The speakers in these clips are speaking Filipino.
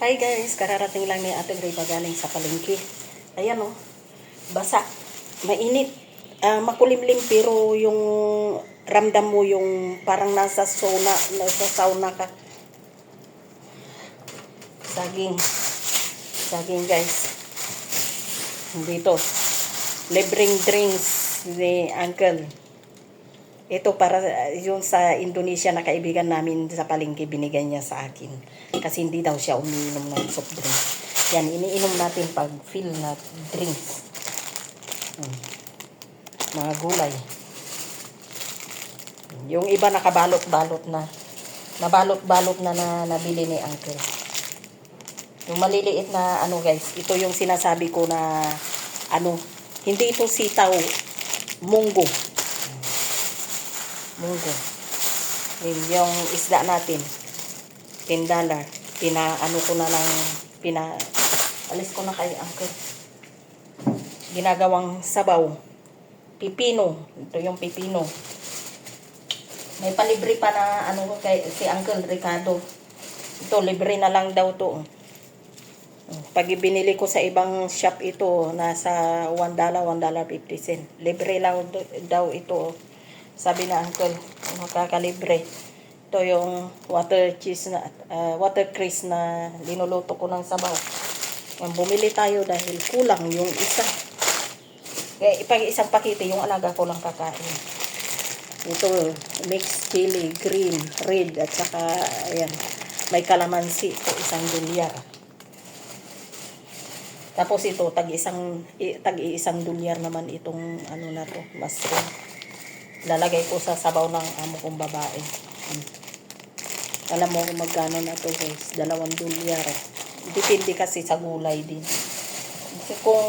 Hi guys, kararating lang ni Ate Riva galing sa palengke. Ayan oh, basa, mainit, makulimlim pero yung ramdam mo yung parang nasa sauna ka. Saging guys. Dito, libreng drinks ni Uncle. Ito para yung sa Indonesia na kaibigan namin sa palengke, binigay niya sa akin. Kasi hindi daw siya umiinom ng soft drink. Yan, iniinom natin pag fill na drinks. Mga gulay. Yung iba nakabalot-balot na. Nabalot-balot na nabili ni Uncle. Yung maliliit na ano guys, ito yung sinasabi ko na ano, hindi ito sitaw, munggo. Yung isda natin, $10. Pinaano ko na lang, alis ko na kay Uncle. Ginagawang sabaw. Pipino. Ito yung pipino. May palibre pa na ano kay si Uncle Ricardo. Ito, libre na lang daw to. Pag binili ko sa ibang shop ito, nasa $1, $1.50. Libre lang daw ito. Sabi na Uncle, makakalibre. Ito yung water cress na linuluto ko ng sabaw. Bumili tayo dahil kulang yung isa. Kaya pag isang pakete, yung alaga ko lang kakain. Ito, mixed chili, green, red, at saka, ayan, may kalamansi. Ito, $1. Tapos ito, tag-iisang dolyar naman itong ano na to, mushroom. Lalagay ko sa sabaw ng amo kong babae. Alam mo kung magkano na to guys, $2. Depende kasi sa gulay din. Kasi kung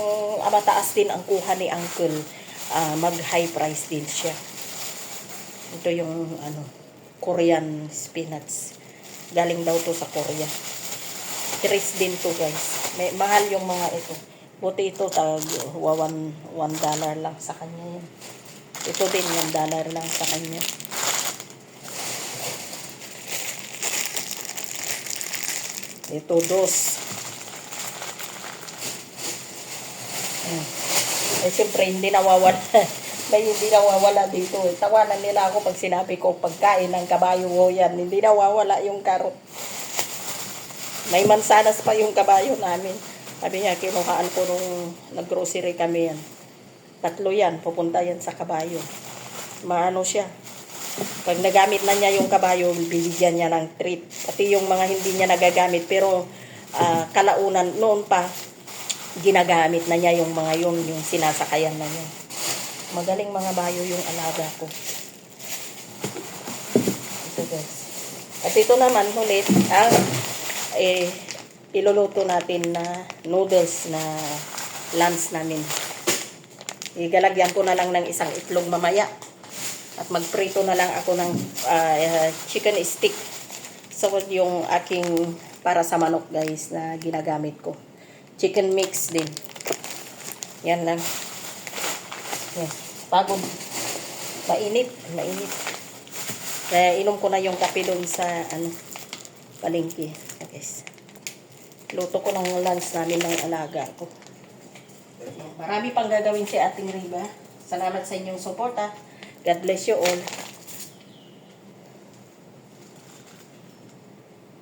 mataas din ang kuha ni Uncle, mag high price din siya. Ito yung ano, Korean spinach. Galing daw to sa Korea. Tres din to guys. Mahal yung mga ito. Buti ito tag $1 lang sa kanya yun. Ito din $1 lang sa kanya. Ito, dos. Siyempre, hindi nawawala. May hindi nawawala dito. Tawanan nila ako pag sinabi ko pagkain ng kabayo ho yan. Hindi nawawala yung karot. May mansanas pa yung kabayo namin. Sabi niya, kinuhaan ko nung nag-grocery kami yan. 3 yan, pupunta yan sa kabayo. Maano siya. Pag nagamit na niya yung kabayo, bibigyan niya ng treat. Pati yung mga hindi niya nagagamit, pero kalaunan, noon pa, ginagamit na niya yung mga yun, yung sinasakayan na niya. Magaling mga bayo yung alaga ko. Ito guys. At ito naman ulit, ang iluluto natin na noodles na lunch namin. Igalagyan ko na lang ng isang itlog mamaya. At magprito na lang ako ng chicken stick. So, yung aking para sa manok guys na ginagamit ko. Chicken mix din. Yan lang. Yan. Pagod. Mainit. Kaya inom ko na yung kape doon sa palengke. Guys. Luto ko ng lunch namin ng alaga ko. Marami pang gagawin si Ating Riva. Salamat sa inyong suporta. God bless you all.